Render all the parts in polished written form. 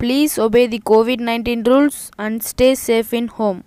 Please obey the COVID-19 rules and stay safe in home.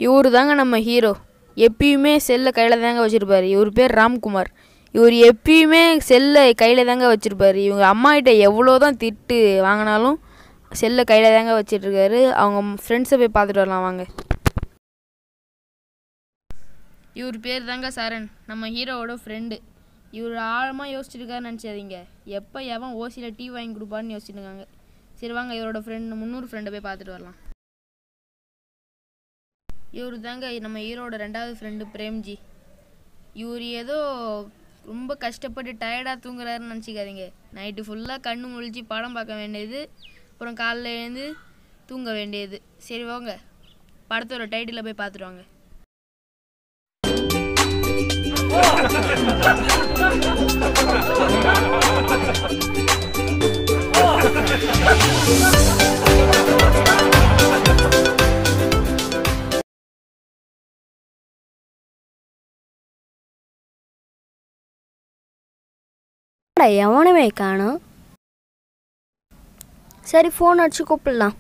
இவரு தாங்க நம்ம hero. எப்பயுமே செல்லை கையில் தாங்க வச்சுருப்பார். இவர் பேர் ராம்குமார். இவர் எப்பயுமே செல்லை கையில் தாங்க வச்சுருப்பார். இவங்க அம்மாகிட்ட எவ்வளோ தான் திட்டு வாங்கினாலும் செல்லை கையில் தாங்க வச்சிட்ருக்காரு. அவங்க ஃப்ரெண்ட்ஸை போய் பார்த்துட்டு வரலாம் வாங்க. இவர் பேர் தாங்க சரண், நம்ம ஹீரோவோட ஃப்ரெண்டு. இவர் ஆழமாக யோசிச்சுருக்காருன்னு நினச்சாதீங்க. எப்போ எவன் ஓசியில் டீ வாங்கி கொடுப்பான்னு யோசிச்சுருக்காங்க. சரி வாங்க இவரோட முன்னூறு ஃப்ரெண்டை போய் பார்த்துட்டு வரலாம். இவர் தாங்க நம்ம ஹீரோட 2வது ஃப்ரெண்டு பிரேம்ஜி. இவர் ஏதோ ரொம்ப கஷ்டப்பட்டு டயர்டாக தூங்குறாருன்னு நினச்சிக்காதீங்க. நைட்டு ஃபுல்லாக கண்ணு முழிச்சு படம் பார்க்க வேண்டியது, அப்புறம் காலைல எழுந்து தூங்க வேண்டியது. சரி வாங்க படத்தோட டைட்டில் போய் பார்த்துட்டு வாங்க. எவனுமே காணோம். சரி ஃபோன் அடிச்சு கூப்பிடலாம்.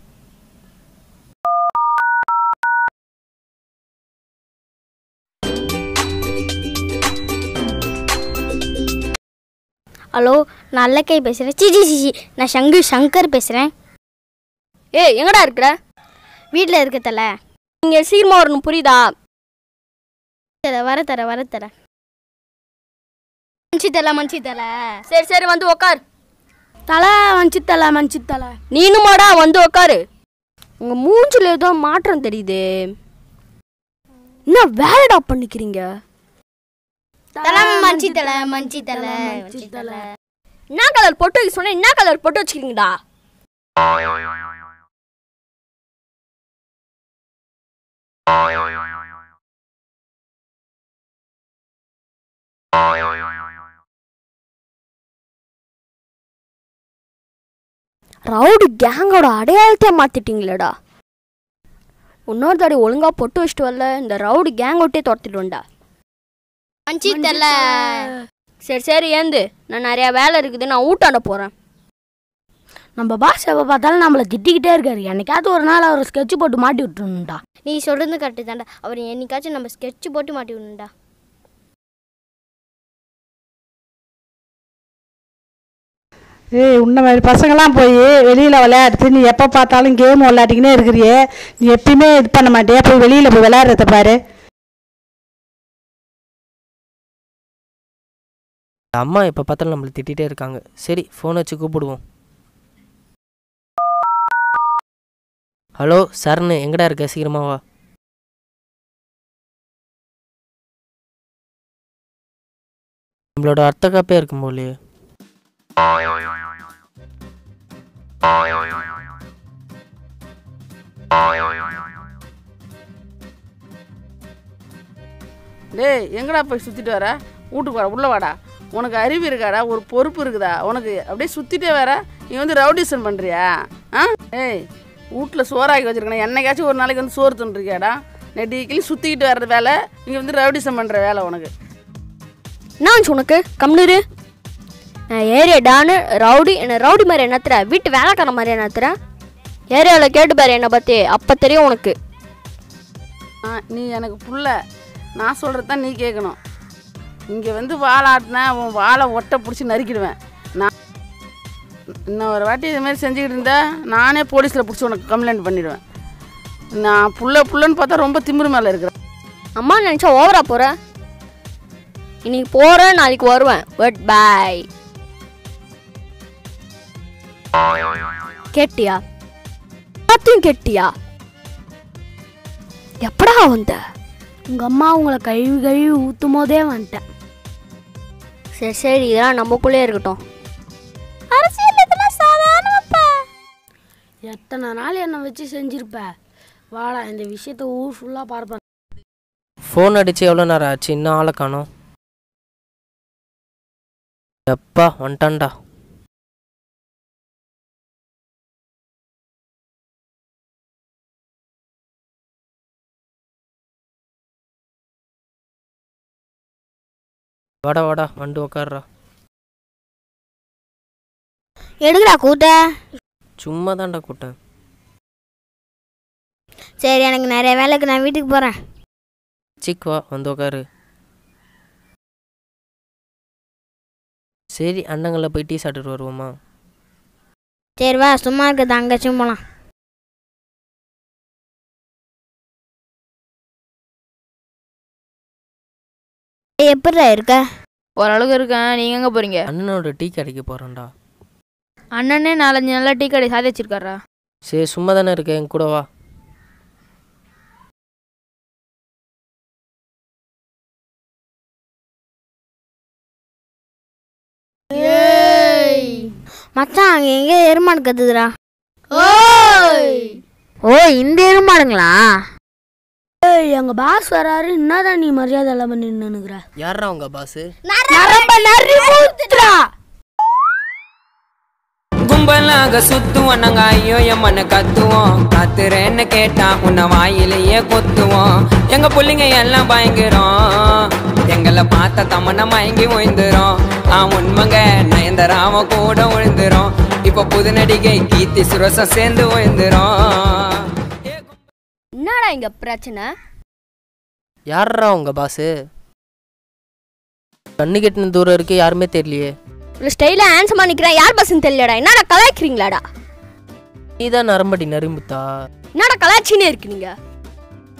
ஹலோ, நான் அல்லக்கை பேசுகிறேன். சிச்சி நான் சங்கர் பேசுகிறேன். ஏய் எங்கடா இருக்கிற? வீட்டில் இருக்கத்தல. நீங்கள் சீக்கிரமாக வரணும், புரியுதா? வர தர மஞ்சி தலை. சரி வந்து உக்கார். தலை மஞ்சி தலை. நீனுமாடா வந்து உக்காரு. உங்கள் மூஞ்சில் ஏதோ மாற்றம் தெரியுது. என்ன வேலைடா பண்ணிக்கிறீங்க? மஞ்சி தலை. என்ன கலர் பொட்டு வைக்க சொன்ன? என்ன கலர் பொட்டு வச்சுக்கிறீங்கடா? ரவுடி கேங்கோட அடையாளத்தை மாத்திட்டீங்களேடா. இன்னொரு தாடி ஒழுங்கா பொட்டு வச்சுட்டு வரல, இந்த ரவுடி கேங் விட்டே துரத்திடுவேன்டா. சரி ஏந்து, நான் நிறையா வேலை இருக்குது, நான் ஊட்டாண்ட போகிறேன். நம்ம பாஸ் எப்போ பார்த்தாலும் நம்மளை திட்டிக்கிட்டே இருக்காரு. என்னைக்காவது ஒரு நாள் அவர் ஸ்கெட்ச் போட்டு மாட்டி விட்டுருணும்டா. நீ சொல்கிறது கரெக்டு தான்டா. அவர் என்னைக்காச்சும் நம்ம ஸ்கெட்ச் போட்டு மாட்டி விடணும்டா. உன்ன மாதிரி பசங்களாம் போய் வெளியில் விளையாடுறது, நீ எப்போ பார்த்தாலும் கேம் விளையாட்டிக்கினே இருக்கிறியே. நீ எப்பயுமே இது பண்ண மாட்டியா? போய் வெளியில் போய் விளையாடுறத பாரு. அம்மா எப்போ பார்த்தாலும் நம்மளை திட்டிகிட்டே இருக்காங்க. சரி ஃபோன் வச்சு கூப்பிடுவோம். ஹலோ சரண், எங்கடா இருக்க? சீக்கிரமா வா. நம்மளோட அர்த்த காப்பே இருக்கும் போலயே. டேய் எங்கடா போய் சுற்றிட்டு வர? வீட்டுக்கு வர, உள்ளே வாடா. உனக்கு அறிவு இருக்காடா? ஒரு பொறுப்பு இருக்குதா உனக்கு? அப்படியே சுற்றிட்டே வர. நீ வந்து ரவுடிசன் பண்ணுறியா? ஏய் வீட்டில் சோறாக்கி வச்சுருக்கேன். என்னைக்காச்சும் ஒரு நாளைக்கு வந்து சோறு தின்னுருக்கியாடா? நெட்டிக்கிளி சுற்றிக்கிட்டு வர்ற வேலை, இங்கே வந்து ரவுடிசன் பண்ணுற வேலை உனக்கு. நான் உனக்கு கம்னூரு நான் ஏரியா டானு ரவுடி. என்ன ரவுடி மாதிரி என்னத்துற? வீட்டு வேலைக்கார மாதிரி என்னத்துற? ஏரியாவில் கேட்டு பாரு என்னை பற்றி, அப்போ தெரியும் உனக்கு. நீ எனக்கு புள்ள, நான் சொல்கிறது தான் நீ கேட்கணும். இங்கே வந்து வாழை ஆட்டினா உன் வாழை ஒட்டை பிடிச்சி நறுக்கிடுவேன். நான் இன்னும் ஒரு வாட்டி இதுமாதிரி செஞ்சுக்கிட்டு இருந்தா நானே போலீஸில் பிடிச்சி உனக்கு கம்ப்ளைண்ட் பண்ணிவிடுவேன். நான் புள்ளன்னு பார்த்தா ரொம்ப திமிரு மேலே இருக்கிறேன். அம்மா நினச்சா ஓவரா போகிறேன். இன்னைக்கு போகிறேன், நாளைக்கு வருவேன். குட் பாய். கேட்டியா? எல்லாத்தையும் கேட்டியா? எப்படா வந்த? உங்கள் அம்மா உங்களை கழுவி ஊற்றும் போதே வந்துட்டேன். சரி சரி, இதெல்லாம் நமக்குள்ளே இருக்கட்டும். அரசியல் இதெல்லாம் சாதாரணப்பா. எத்தனை நாள் என்னை வச்சு செஞ்சிருப்ப. வாடா, இந்த விஷயத்த ஊர் ஃபுல்லாக பார்ப்பேன். ஃபோன் அடித்து எவ்வளோ நேரம் ஆச்சு, இன்னும் ஆளை காணோம். எப்பா வந்துட்டான்டா. வாடா வாடா வந்து உக்காடுறா. எடுக்கிறா கூட்ட. சும்மா தான்டா கூட்டேன். சரி, எனக்கு நிறைய வேலைக்கு நான் வீட்டுக்கு போகிறேன். வா வந்து உக்காரு. சரி, அண்ணங்களை போய் டீ சாப்பிட்டுட்டு வருவோமா? சரி வா, சும்மா இருக்க தங்கச்சும் போகலாம். எப்படிடா இருக்க? ஓரளவுக்கு இருக்கேன். நீங்கள் எங்கே போகிறீங்க? அண்ணனோட டீ கடைக்கு போகிறேன்டா. அண்ணனே 4-5 நல்லா டீ கடை சாதிச்சிருக்காரா? சரி, சும்மா தானே இருக்கேன், என் கூட வா. மச்சான், அங்கே எங்கே எருமாடு கத்துதுடா. ஓ, இந்த எருமாடுங்களா? ஏய், எங்கள் பாஸ் வராரு. என்னதான் நீ மரியாதை எல்லாம் பண்ணி நின்னுக்குற? யாரா உங்க பாஸு? கும்பலாக சுத்துவோம் நாங்க, ஐயோ எம்மன்னு கத்துவோம். கத்துறேன்னு கேட்டா உன்னை வாயிலேயே கொத்துவோம். எங்க பிள்ளைங்க எல்லாம் பயங்கரம், எங்களை பார்த்த தமனை மயங்கி ஓய்ந்துரும். உண்மைங்க, நயன்தராம கூட விழுந்துரும். இப்ப புது நடிகை கீர்த்தி சுரசம் சேர்ந்து ஓய்ந்துரும். என்னடா இங்க பிரச்சனை? யாரா உங்க பாஸு? கண்ணு கெட்டின தூரம் இருக்கு, யாருமே தெரியலையே. ஸ்டைலா ஆன்சர் நிக்கிறேன். யார் பஸ்ன்னு தெரியலடா. என்னடா கலாய்க்கிறீங்களாடா? நீதான் நரம்படி நரும்புத்தா. என்னடா கலாய்ச்சினே இருக்கு நீங்க?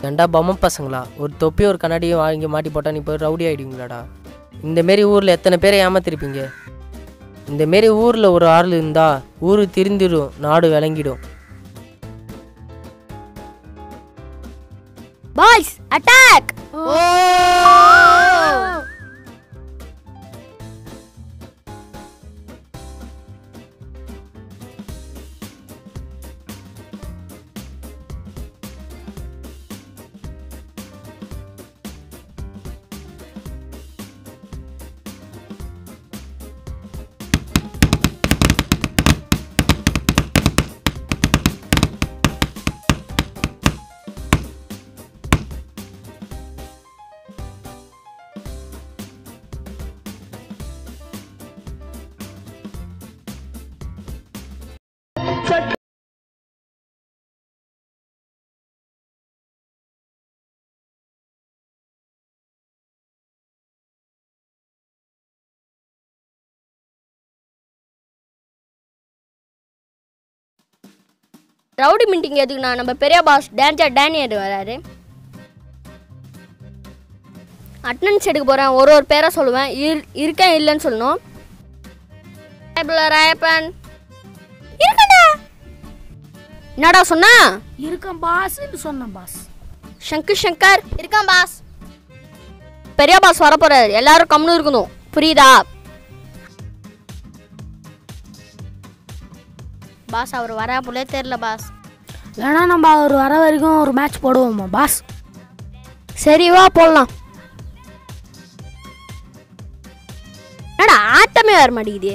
ஏண்டா பொம்மை பசங்களா, ஒரு தொப்பி ஒரு கண்ணாடியும் வாங்கி மாட்டி போட்டா நீ போய் ரவுடி ஆகிடுவீங்களாடா? இந்தமாரி ஊரில் எத்தனை பேரை ஏமாத்திருப்பீங்க. இந்தமாரி ஊரில் ஒரு ஆள் இருந்தா ஊரு திருந்திடும், நாடு விளங்கிடும். Boys attack! ரவுடி மீட்டிங் எதுக்குண்ணா? நம்ம பெரிய பாஸ் டேஞ்சர் டேனியர் வராரு. அட்டனன்ஸ் எடுக்க போகிறேன். ஒரு பேரை சொல்லுவேன். இருக்கேன் இல்லைன்னு சொல்லணும். ராயப்பன் இருக்கண்டா. என்னடா சொன்னா? இருக்கேன் பாஸ்ன்னு சொன்னேன் பாஸ். சங்கர் இருக்கான் பாஸ். பெரிய பாஸ் வர போறாரு. எல்லாரும் கம்னு இருக்கணும், புரியுதா? பாஸ் அவர் வரா போலே தெரியல பாஸ். வேணா நம்ம அவர் வர வரைக்கும் ஒரு மேட்ச் போடுவோமா பாஸ்? சரி வா போடலாம். என்னடா ஆட்டமே வர மாட்டேங்குது.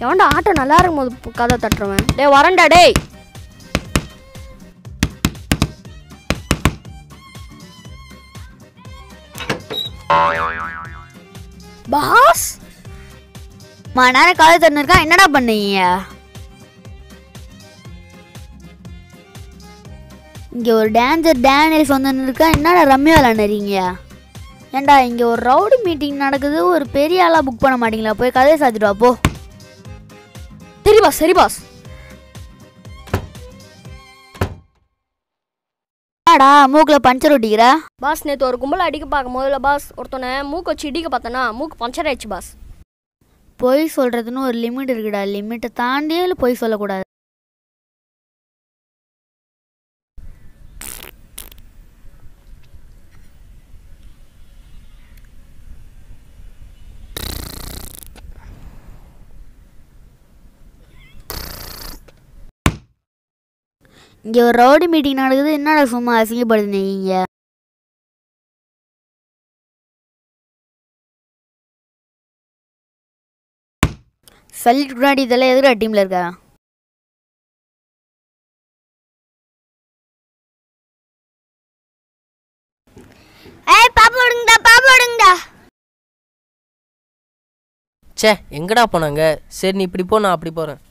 எவன்டா ஆட்டம் நல்லா இருக்கும் போது கதை தட்டுறவன்? டேய் வரண்டா டேய். பாஸ் நேரம் கதை தட்டுருக்கா. என்னடா பண்ணீங்க இங்க? ஒரு டேஞ்சர் டேனியல்ஸ் வந்து இருக்கா. என்னடா ரம்யா விளாண்டுறீங்க? ஏண்டா இங்க ஒரு ரவுடி மீட்டிங் நடக்குது, ஒரு பெரிய ஆளா புக் பண்ண மாட்டீங்களா? போய் கதையை சாத்திட்டு வா போ. சரி பாஸ் சரி பாஸ். என்னடா மூக்கில் பஞ்சர் ஒட்டிக்கிற? பாஸ் நேற்று ஒரு கும்பல் அடிக்க பார்க்கும் போதுல பாஸ் ஒருத்தனை மூக்கு வச்சு இடிக்க பார்த்தனா மூக்கு பஞ்சர் ஆயிடுச்சு பாஸ். பொய் சொல்கிறதுன்னு ஒரு லிமிட் இருக்குடா. லிமிட்டை தாண்டியே பொய் சொல்லக்கூடாது. இங்கே ஒரு ரவுடி மீட்டிங் நடக்குது. என்னடா சும்மா அசிங்கப்படுத்துனீங்க? சொல்லிட்டு முன்னாடி இதெல்லாம் எதுக்கு டீமில் இருக்கா? ஏய் பாப்பா விடுங்கடா, பாப்பா விடுங்கடா. ச்சே எங்கடா போனாங்க? சரி நீ இப்படி போ, நான் அப்படி போகிறேன்.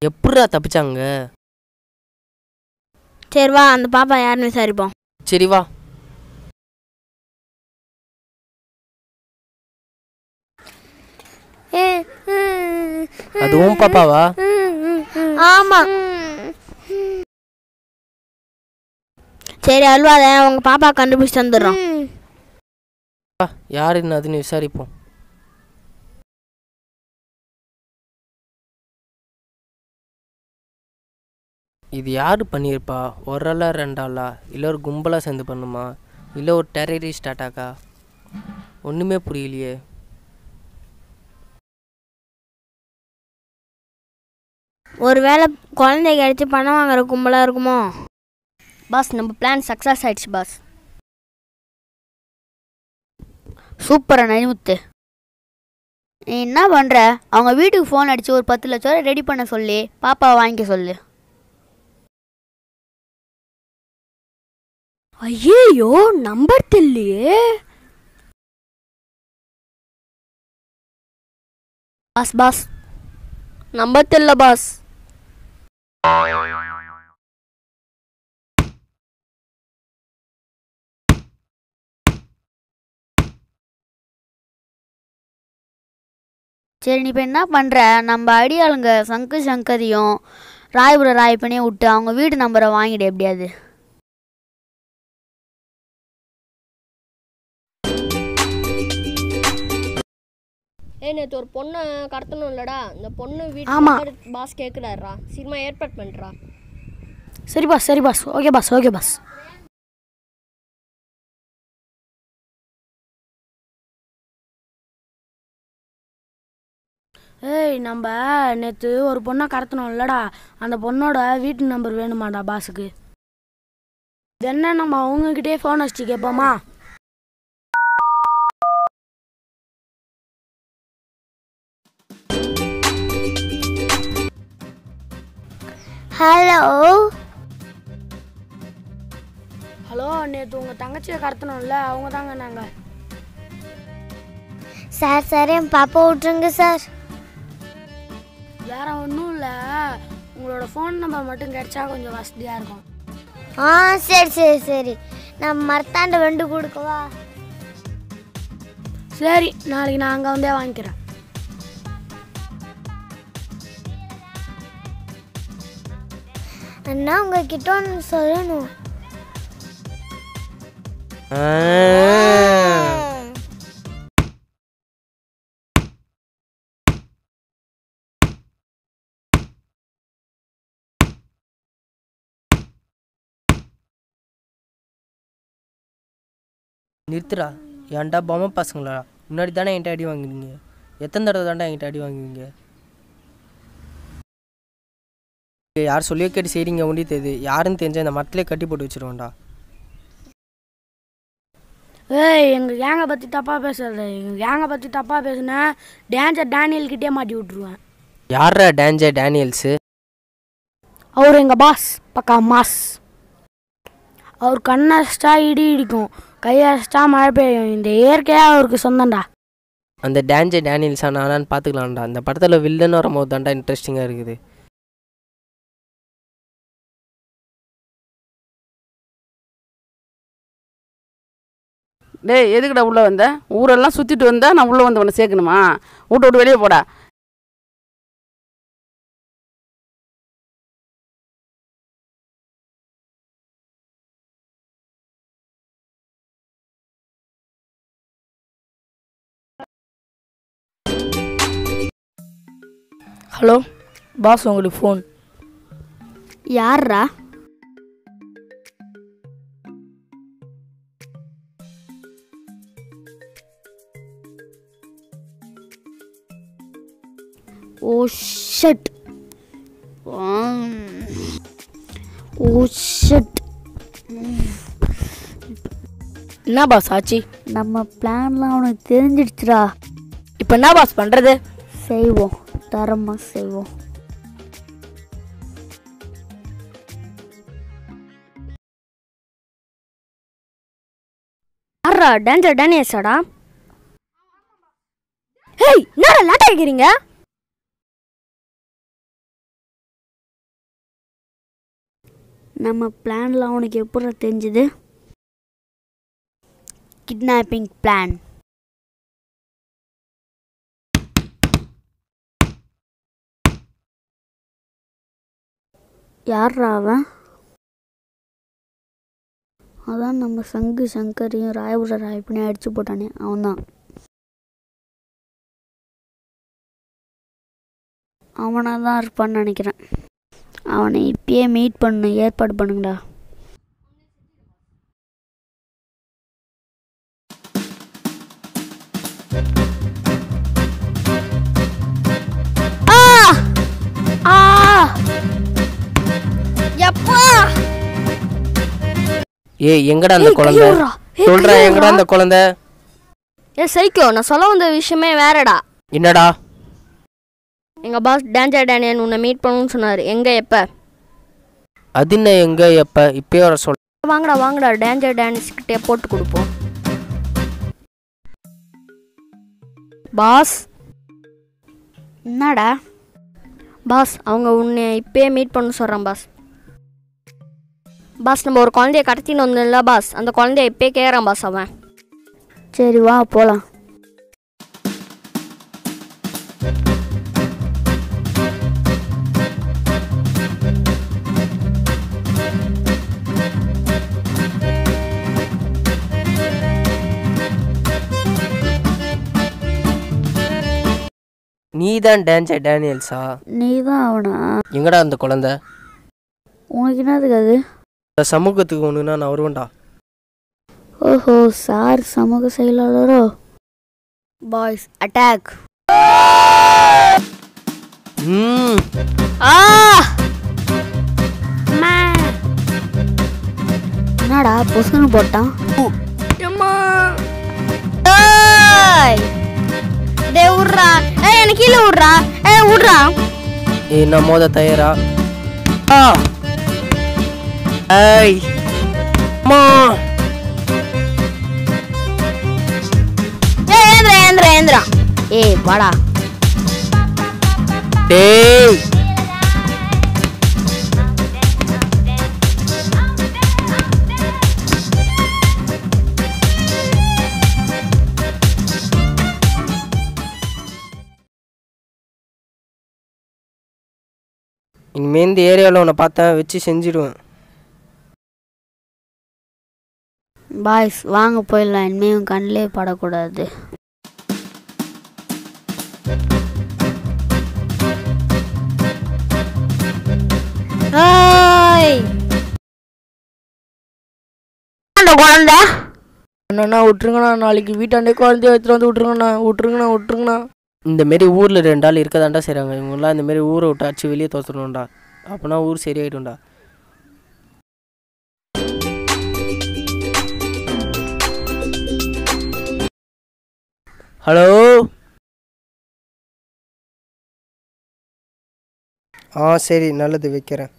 எப்படிடா தப்பிச்சாங்க? சரி வா, அந்த பாப்பா யாருன்னு விசாரிப்போம். சரி வா. அதுவும் பாப்பாவா? ஆமா. சரி அல்வாத, உங்க பாப்பா கண்டுபிடிச்சு வந்துடுறோம். யாருன்னு அதுன்னு விசாரிப்போம். இது யார் பண்ணியிருப்பா? ஒரு ஆளா ரெண்டாளா? இல்லை ஒரு கும்பலாக சேர்ந்து பண்ணுமா? இல்லை ஒரு டெரரிஸ்ட் அட்டாக்கா? ஒன்றுமே புரியலையே. ஒருவேளை குழந்தைக்கு அடித்து பணம் வாங்குற கும்பலாக இருக்குமோ? பாஸ், நம்ம பிளான் சக்ஸஸ் ஆயிடுச்சு பாஸ். சூப்பரா நரிமுத்து. நீ என்ன பண்ணுற? அவங்க வீட்டுக்கு ஃபோன் அடித்து ஒரு 10 லட்ச ரூபா ரெடி பண்ண சொல்லி பாப்பாவை வாங்கிக்க சொல்லு. ஐயோ, நம்பர் தெரியலையே. பாஸ் பாஸ், நம்பர் தெரியல பாஸ். சரி நீ இப்போ என்ன பண்ணுற? நம்ம அடியாளுங்க சங்கரியும் ராயபுர ராயப்பனையும் விட்டு அவங்க வீட்டு நம்பரை வாங்கிடு எப்படியாது. நேற்று ஒரு பொண்ணை கடத்தணும் இல்லடா, இந்த பொண்ணு வீட்டு பாஸ் கேட்குறாரா, சீக்கிரமா ஏற்பாடு பண்ணுறா. சரி பாஸ், சரி boss. Okay boss, okay boss. ஏய், நம்ம நேற்று ஒரு பொண்ணை கடத்தணும் இல்லடா, அந்த பொண்ணோட வீட்டு நம்பர் வேணுமாடா பாஸுக்கு. இது என்ன, நம்ம அவங்கக்கிட்டே ஃபோன் வச்சுட்டு கேட்போமா? ஹலோ ஹலோ, நேற்று உங்கள் தங்கச்சியை கடத்தணும்ல, அவங்க தாங்க நாங்கள். சார் சார், என் பாப்பா விட்டுருங்க சார். வேற ஒன்றும் இல்லை, உங்களோட ஃபோன் நம்பர் மட்டும் கிடைச்சா கொஞ்சம் வசதியாக இருக்கும். ஆ சரி சரி சரி, நான் மரத்தாண்ட வெண்டு கொடுக்கவா? சரி, நாளைக்கு நான் அங்கே வந்தே வாங்கிக்கிறேன். அண்ணா, உங்ககிட்ட ஒன்று சொல்லணும். நிறுத்துறா. ஏன்டா பொம்மை பசங்களா? முன்னாடி தானே என்கிட்ட அடி வாங்குவீங்க. எத்தனை தடவை தாண்டா என்கிட்ட அடி வாங்குவீங்க? யார் சொல்லியோ கேட்டு செய்றீங்க. ஒண்டி தெரியுது யாருன்னு தெரிஞ்சா இந்த மரத்திலே கட்டி போட்டு வச்சிருவோம்டா. ஏய், எங்கள் கேங்கை பற்றி தப்பாக பேசுறது. எங்கள் கேங்கை பற்றி தப்பாக பேசுனேன், டேஞ்சர் டேனியல்கிட்டே மாட்டி விட்ருவேன். யாரா டேஞ்சர் டேனியல்ஸு? அவர் எங்கள் பாஸ், பக்கா மாஸ். அவர் கண்ணடிச்சிட்டா இடி இடிக்கும், கையடிச்சிட்டா மழை பெய்யும். இந்த இயற்கையாக அவருக்கு சொந்தம்டா. அந்த டேஞ்சர் டேனியல்ஸா நானான்னு பார்த்துக்கலாம்டா. அந்த படத்தில் வில்லன்னு வரும்போது தாண்டா இன்ட்ரெஸ்டிங்காக இருக்குது. டேய், எதுக்குடா உள்ளே வந்த? ஊரெல்லாம் சுற்றிட்டு வந்தா நான் உள்ளே வந்து உன்னை சேர்க்கணுமா? வீட்டை விட்டு வெளியே போடா. ஹலோ பாஸ், உங்களுக்கு ஃபோன். யார்ரா? Oh shut. Oh shut. என்ன பாஸ் ஆச்சு? நம்ம பிளான்லாம் அவனுக்கு தெரிஞ்சிடுச்சுடா. இப்போ என்ன பாஸ் பண்ணுறது? செய்வோம், தரமாக செய்வோம். யார்ரா? டேஞ்சர் டேனியல்ஸாடா? ஹேய், என்னடா லேட் ஆகிக்கிறீங்க? நம்ம பிளான்லாம் அவனுக்கு எப்படி தெரிஞ்சுது? Kidnapping plan. யார்ரா அவன்? அதான் நம்ம சங்கரையும் ராயபுர ராயப்பனையும் அடிச்சு போட்டானே, அவன்தான். அவனாக தான் இருப்பான்னு நினைக்கிறேன். அவனை இப்பயே மீட் பண்ண ஏற்பாடு பண்ணுங்கடா. எப்பா ஏய் எங்கடா அந்த குழந்தை? சொல்றா, எங்கடா அந்த குழந்தை? சைக்கோ, நான் சொல்ல வந்த விஷயமே வேறடா. என்னடா? எங்கள் பாஸ் டேஞ்சர் டேனியல் உன்னை மீட் பண்ணணும்னு சொன்னார். எங்கே எப்போ? அது என்ன எங்க எப்போ? இப்பயே வர சொல்ல. வாங்கடா டேஞ்சர் டேனியல்ஸ்கிட்டே போட்டு கொடுப்போம். பாஸ். என்னடா பாஸ், அவங்க உன்னை இப்பயே மீட் பண்ண சொல்கிறேன் பாஸ். பாஸ், நம்ம ஒரு குழந்தைய கடத்தின்னு வந்தோம்ல பாஸ், அந்த குழந்தைய இப்பயே கேட்குறான் பாஸ் அவன். சரி வா போகலாம். நீ தான் டேஞ்சர் டேனியல்ஸா? நீ தான் அவனா? எங்கடா அந்த குழந்தை? உனக்கு என்னதுக்கு அது? சமூகத்துக்கு ஒன்றுனா நான் வருவேன்டா. ஓஹோ, சார் சமூக செயலாளரோ? Boys attack. என்னடா பொசுன்னு போட்டான்? விட்றா. எனக்கு கீழே விட்றா. விட்றா. என்ன மோத தயாரா? ஏய் மா. ஏந்திரா. வாடா. டேய் இனிமே இந்த ஏரியாவில் உன்னை பார்த்தேன் வச்சு செஞ்சிடுவேன். பாய்ஸ் வாங்க போயிடலாம். இனிமேல் கண்ணிலே படக்கூடாது. குழந்தை அண்ணா விட்டுருங்கண்ணா, நாளைக்கு வீட்டாண்டே குழந்தைய எடுத்துட்டு வந்து விட்டுருங்கண்ணா. இந்த மாரி ஊரில் 2 ஆள் இருக்கதாண்டா செய்கிறாங்க. இவங்கெல்லாம் இந்த மாரி ஊரை விட்டு அடிச்சு வெளியே தோற்றுணும்டா. அப்போனா ஊர் சரியாயிடும்டா. ஹலோ. சரி, நல்லது, வைக்கிறேன்.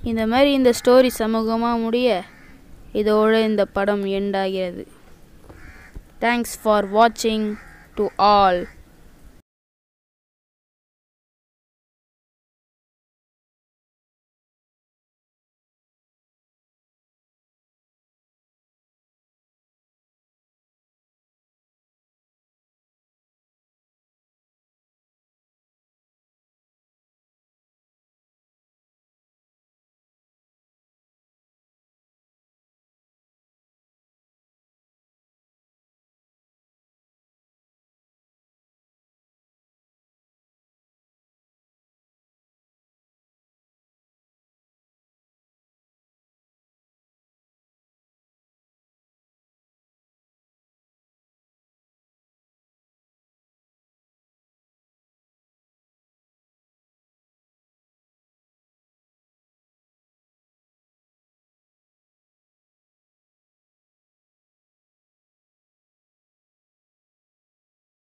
இந்த மாதிரி இந்த ஸ்டோரி சமூகமாக முடிய இதோட இந்த படம் எண்ட் ஆகிறது. தேங்க்ஸ் ஃபார் வாட்சிங் டு ஆல்.